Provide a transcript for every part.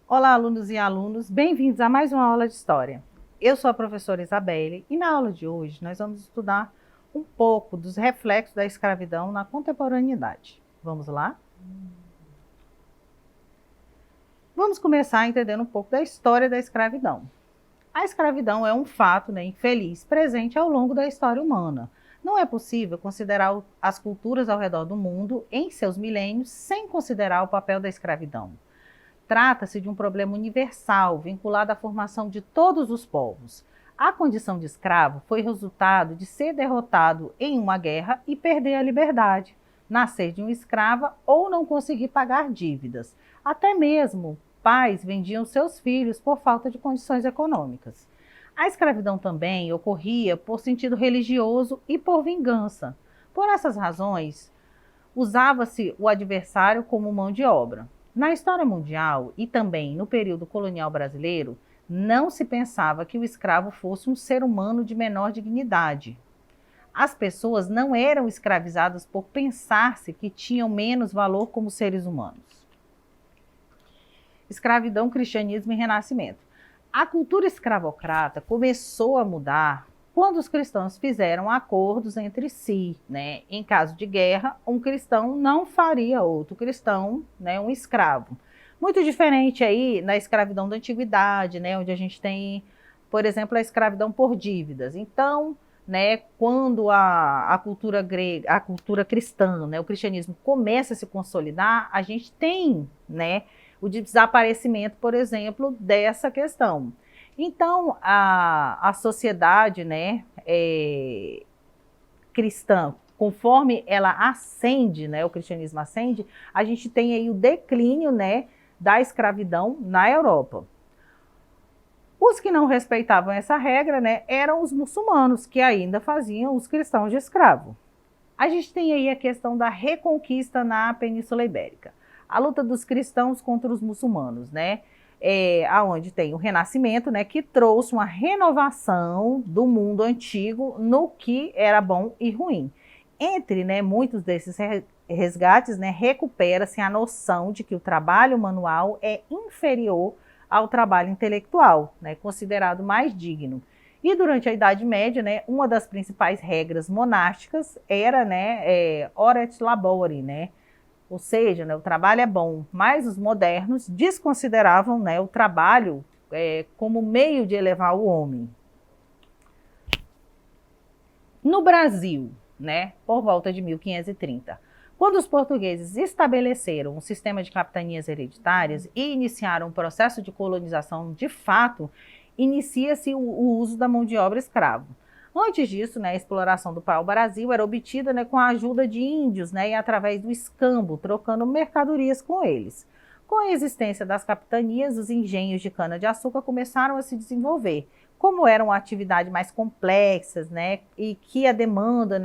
Olá, alunos e alunos, bem-vindos a mais uma aula de História. Eu sou a professora Isabelle e na aula de hoje nós vamos estudar um pouco dos reflexos da escravidão na contemporaneidade. Vamos lá? Vamos começar entendendo um pouco da história da escravidão. A escravidão é um fato, infeliz presente ao longo da história humana. Não é possível considerar as culturas ao redor do mundo em seus milênios sem considerar o papel da escravidão. Trata-se de um problema universal, vinculado à formação de todos os povos. A condição de escravo foi resultado de ser derrotado em uma guerra e perder a liberdade, nascer de uma escrava ou não conseguir pagar dívidas. Até mesmo pais vendiam seus filhos por falta de condições econômicas. A escravidão também ocorria por sentido religioso e por vingança. Por essas razões, usava-se o adversário como mão de obra. Na história mundial e também no período colonial brasileiro, não se pensava que o escravo fosse um ser humano de menor dignidade. As pessoas não eram escravizadas por pensar-se que tinham menos valor como seres humanos. Escravidão, cristianismo e renascimento. A cultura escravocrata começou a mudar quando os cristãos fizeram acordos entre si, Em caso de guerra, um cristão não faria outro cristão, um escravo. Muito diferente aí na escravidão da antiguidade, onde a gente tem, por exemplo, a escravidão por dívidas. Então, quando a cultura grega, a cultura cristã, o cristianismo começa a se consolidar, a gente tem, o desaparecimento, por exemplo, dessa questão. Então, a sociedade cristã, conforme ela ascende, o cristianismo ascende, a gente tem aí o declínio da escravidão na Europa. Os que não respeitavam essa regra eram os muçulmanos, que ainda faziam os cristãos de escravo. A gente tem aí a questão da reconquista na Península Ibérica. A luta dos cristãos contra os muçulmanos, aonde tem o Renascimento, que trouxe uma renovação do mundo antigo no que era bom e ruim. Entre muitos desses resgates, recupera-se a noção de que o trabalho manual é inferior ao trabalho intelectual, considerado mais digno. E durante a Idade Média, uma das principais regras monásticas era ora et labore, ou seja, o trabalho é bom, mas os modernos desconsideravam o trabalho como meio de elevar o homem. No Brasil, por volta de 1530, quando os portugueses estabeleceram um sistema de capitanias hereditárias e iniciaram o processo de colonização de fato, inicia-se o uso da mão de obra escrava. Antes disso, a exploração do pau-brasil era obtida com a ajuda de índios e através do escambo, trocando mercadorias com eles. Com a existência das capitanias, os engenhos de cana-de-açúcar começaram a se desenvolver. Como eram atividades mais complexas e que a demanda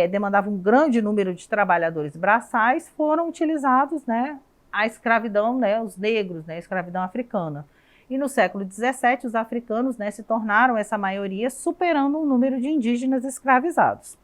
demandava um grande número de trabalhadores braçais, foram utilizados a escravidão, os negros, a escravidão africana. E no século XVII, os africanos se tornaram essa maioria, superando o número de indígenas escravizados.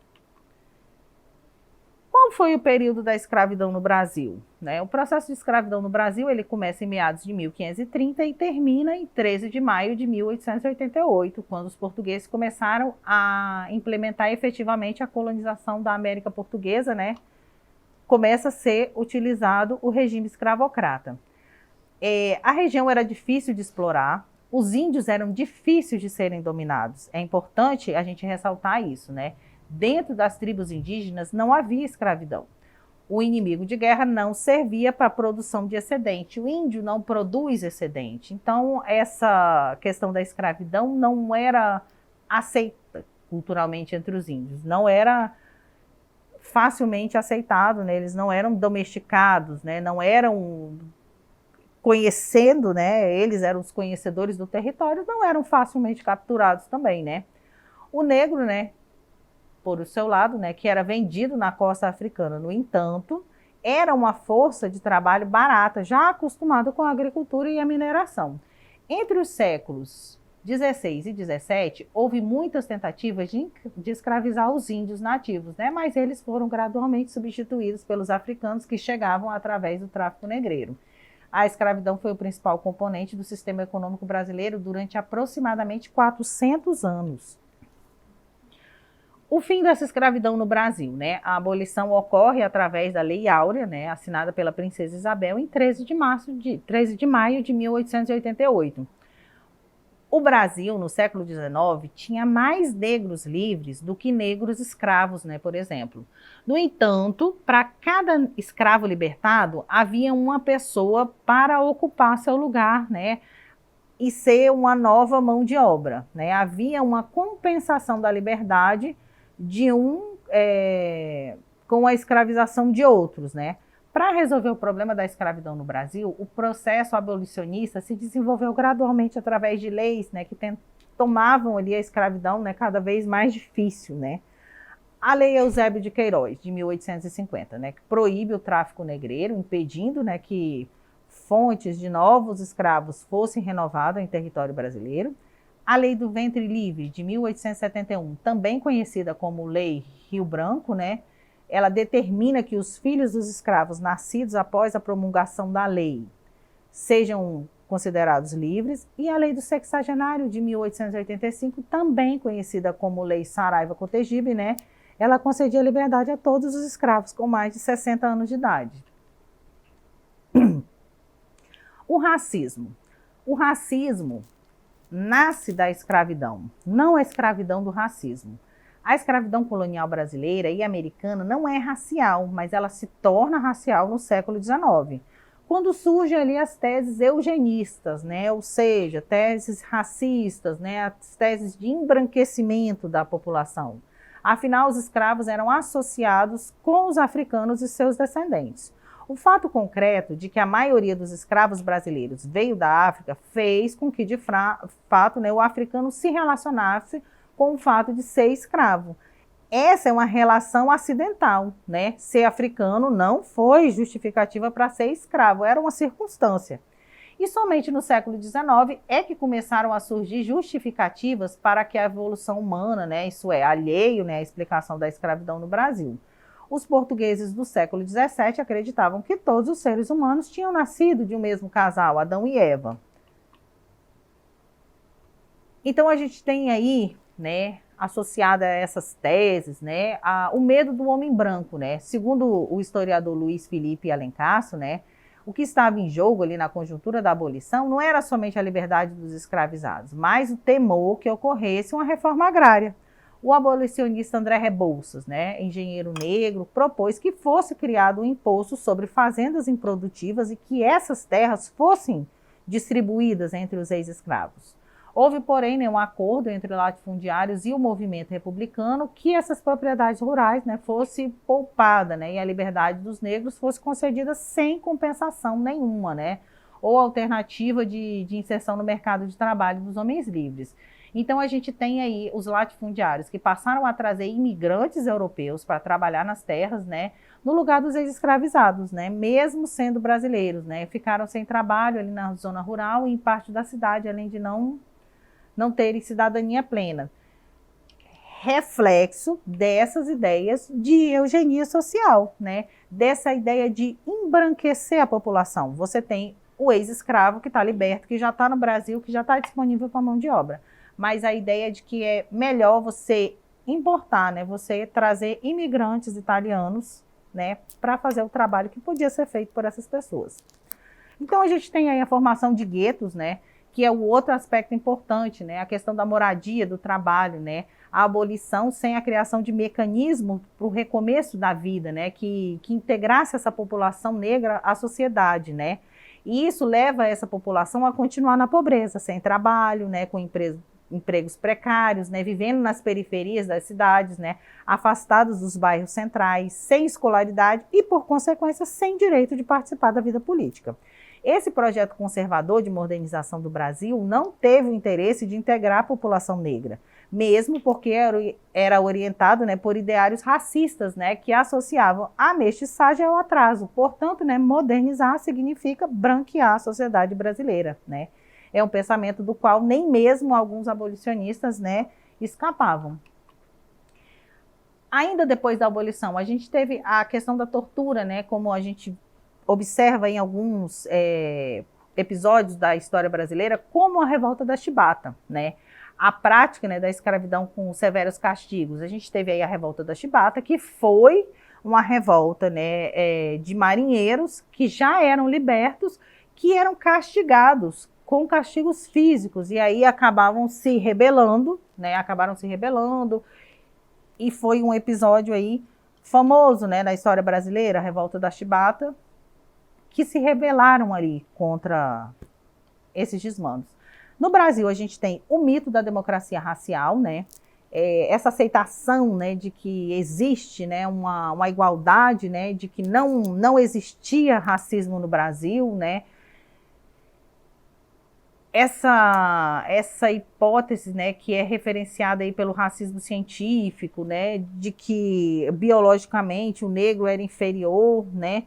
Qual foi o período da escravidão no Brasil? O processo de escravidão no Brasil ele começa em meados de 1530 e termina em 13 de maio de 1888, quando os portugueses começaram a implementar efetivamente a colonização da América Portuguesa, começa a ser utilizado o regime escravocrata. A região era difícil de explorar, os índios eram difíceis de serem dominados. É importante a gente ressaltar isso, Dentro das tribos indígenas não havia escravidão. O inimigo de guerra não servia para a produção de excedente. O índio não produz excedente. Então, essa questão da escravidão não era aceita culturalmente entre os índios. Não era facilmente aceitado, eles não eram domesticados, não eram conhecendo, eles eram os conhecedores do território, não eram facilmente capturados também, O negro, por o seu lado, que era vendido na costa africana, no entanto, era uma força de trabalho barata, já acostumada com a agricultura e a mineração. Entre os séculos 16 e 17, houve muitas tentativas de escravizar os índios nativos, mas eles foram gradualmente substituídos pelos africanos que chegavam através do tráfico negreiro. a escravidão foi o principal componente do sistema econômico brasileiro durante aproximadamente 400 anos. O fim dessa escravidão no Brasil, né? A abolição ocorre através da Lei Áurea, né, assinada pela Princesa Isabel em 13 de maio de 1888. O Brasil, no século XIX, tinha mais negros livres do que negros escravos, né, por exemplo. No entanto, para cada escravo libertado, havia uma pessoa para ocupar seu lugar, né, e ser uma nova mão de obra, né? Havia uma compensação da liberdade de com a escravização de outros, né? Para resolver o problema da escravidão no Brasil, o processo abolicionista se desenvolveu gradualmente através de leis, né, que tomavam ali a escravidão, né, cada vez mais difícil, né? A Lei Eusébio de Queiroz, de 1850, né, que proíbe o tráfico negreiro, impedindo, né, que fontes de novos escravos fossem renovadas em território brasileiro. A Lei do Ventre Livre, de 1871, também conhecida como Lei Rio Branco, né, ela determina que os filhos dos escravos nascidos após a promulgação da lei sejam considerados livres. E a Lei do Sexagenário, de 1885, também conhecida como Lei Saraiva-Cotegipe, né, ela concedia liberdade a todos os escravos com mais de 60 anos de idade. O racismo. O racismo nasce da escravidão, não a escravidão do racismo. A escravidão colonial brasileira e americana não é racial, mas ela se torna racial no século XIX, quando surgem ali as teses eugenistas, né? Ou seja, teses racistas, né? As teses de embranquecimento da população. Afinal, os escravos eram associados com os africanos e seus descendentes. O fato concreto de que a maioria dos escravos brasileiros veio da África fez com que, de fato, né, o africano se relacionasse com o fato de ser escravo. Essa é uma relação acidental, né? Ser africano não foi justificativa para ser escravo, era uma circunstância. E somente no século XIX é que começaram a surgir justificativas para que a evolução humana, né, isso é, alheio, né, à explicação da escravidão no Brasil. Os portugueses do século XVII acreditavam que todos os seres humanos tinham nascido de um mesmo casal, Adão e Eva. Então a gente tem aí, né, associada a essas teses, né, o medo do homem branco, né? Segundo o historiador Luiz Felipe Alencastro, né, o que estava em jogo ali na conjuntura da abolição não era somente a liberdade dos escravizados, mas o temor que ocorresse uma reforma agrária. O abolicionista André Rebouças, né, engenheiro negro, propôs que fosse criado um imposto sobre fazendas improdutivas e que essas terras fossem distribuídas entre os ex-escravos. Houve, porém, um acordo entre latifundiários e o movimento republicano que essas propriedades rurais, né, fosse poupada, né, e a liberdade dos negros fosse concedida sem compensação nenhuma, né, ou alternativa de inserção no mercado de trabalho dos homens livres. Então a gente tem aí os latifundiários que passaram a trazer imigrantes europeus para trabalhar nas terras, né, no lugar dos ex-escravizados, né, mesmo sendo brasileiros, né, ficaram sem trabalho ali na zona rural e em parte da cidade, além de não terem cidadania plena. Reflexo dessas ideias de eugenia social, né? Dessa ideia de embranquecer a população. Você tem o ex-escravo que está liberto, que já está no Brasil, que já está disponível para mão de obra. Mas a ideia de que é melhor você importar, né? Você trazer imigrantes italianos, né? Para fazer o trabalho que podia ser feito por essas pessoas. Então a gente tem aí a formação de guetos, né? Que é o outro aspecto importante, né? A questão da moradia, do trabalho, né? A abolição sem a criação de mecanismos para o recomeço da vida, né? Que integrasse essa população negra à sociedade, né? E isso leva essa população a continuar na pobreza, sem trabalho, né? Com empregos precários, né? Vivendo nas periferias das cidades, né? Afastados dos bairros centrais, sem escolaridade e, por consequência, sem direito de participar da vida política. Esse projeto conservador de modernização do Brasil não teve o interesse de integrar a população negra, mesmo porque era orientado, né, por ideários racistas, né, que associavam a mestiçagem ao atraso. Portanto, né, modernizar significa branquear a sociedade brasileira, né? É um pensamento do qual nem mesmo alguns abolicionistas, né, escapavam. Ainda depois da abolição, a gente teve a questão da tortura, né, como a gente observa em alguns episódios da história brasileira como a revolta da Chibata, né? A prática, né, da escravidão com severos castigos. A gente teve aí a revolta da Chibata, que foi uma revolta, né, de marinheiros que já eram libertos, que eram castigados com castigos físicos, e aí acabaram se rebelando, e foi um episódio aí famoso, né, na história brasileira, a revolta da Chibata, que se rebelaram ali contra esses desmandos. No Brasil, a gente tem o mito da democracia racial, né? Essa aceitação, né, de que existe, né, uma igualdade, né, de que não existia racismo no Brasil, né? Essa hipótese, né, que é referenciada aí pelo racismo científico, né, de que biologicamente o negro era inferior, né?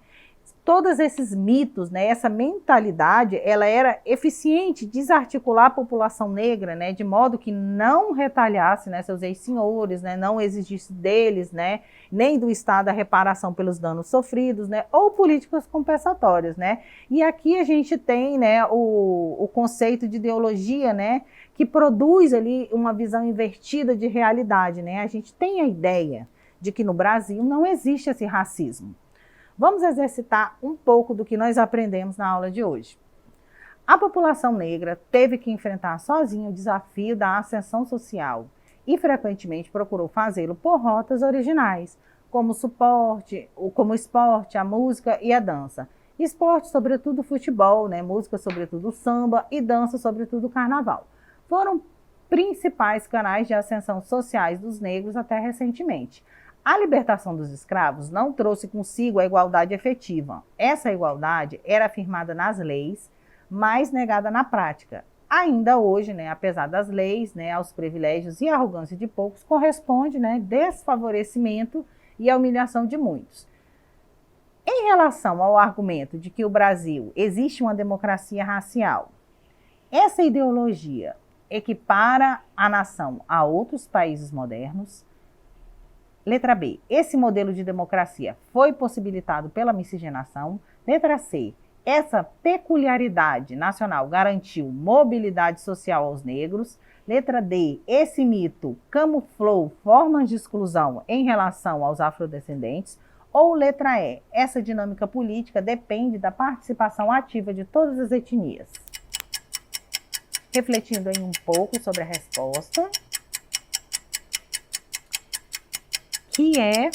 Todos esses mitos, né, essa mentalidade, ela era eficiente desarticular a população negra, né, de modo que não retalhasse, né, seus ex-senhores, né, não exigisse deles, né, nem do Estado a reparação pelos danos sofridos, né, ou políticas compensatórias, né. E aqui a gente tem, né, o conceito de ideologia, né, que produz ali uma visão invertida de realidade, né. A gente tem a ideia de que no Brasil não existe esse racismo. Vamos exercitar um pouco do que nós aprendemos na aula de hoje. A população negra teve que enfrentar sozinha o desafio da ascensão social e frequentemente procurou fazê-lo por rotas originais, como o esporte, a música e a dança. Esporte, sobretudo futebol, né? Música, sobretudo samba, e dança, sobretudo carnaval. Foram principais canais de ascensão sociais dos negros até recentemente. A libertação dos escravos não trouxe consigo a igualdade efetiva. Essa igualdade era afirmada nas leis, mas negada na prática. Ainda hoje, né, apesar das leis, né, aos privilégios e à arrogância de poucos, corresponde, né, desfavorecimento e a humilhação de muitos. Em relação ao argumento de que o Brasil existe uma democracia racial, essa ideologia equipara a nação a outros países modernos. Letra B, esse modelo de democracia foi possibilitado pela miscigenação. Letra C, essa peculiaridade nacional garantiu mobilidade social aos negros. Letra D, esse mito camuflou formas de exclusão em relação aos afrodescendentes. Ou letra E, essa dinâmica política depende da participação ativa de todas as etnias. Refletindo aí um pouco sobre a resposta, que é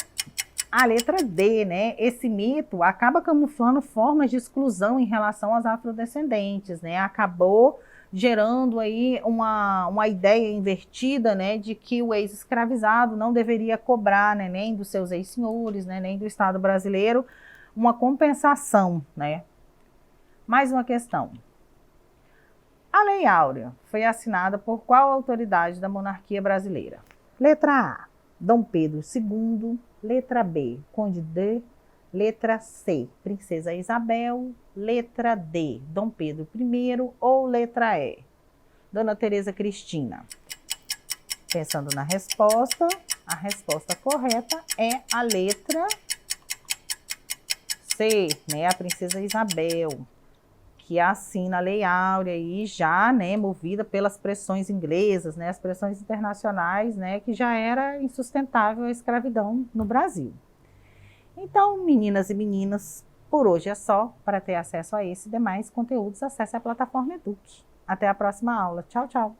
a letra D, né? Esse mito acaba camuflando formas de exclusão em relação aos afrodescendentes, né? Acabou gerando aí uma ideia invertida, né, de que o ex-escravizado não deveria cobrar, né, nem dos seus ex-senhores, né, nem do Estado brasileiro, uma compensação, né? Mais uma questão. A Lei Áurea foi assinada por qual autoridade da monarquia brasileira? Letra A, Dom Pedro II. Letra B, Conde de. Letra C, Princesa Isabel. Letra D, Dom Pedro I. Ou letra E, Dona Teresa Cristina. Pensando na resposta, a resposta correta é a letra C, né? A Princesa Isabel, que assina a Lei Áurea e já, né, movida pelas pressões inglesas, né, as pressões internacionais, né, que já era insustentável a escravidão no Brasil. Então, meninas e meninos, por hoje é só. Para ter acesso a esse e demais conteúdos, acesse a plataforma Eduque. Até a próxima aula. Tchau, tchau.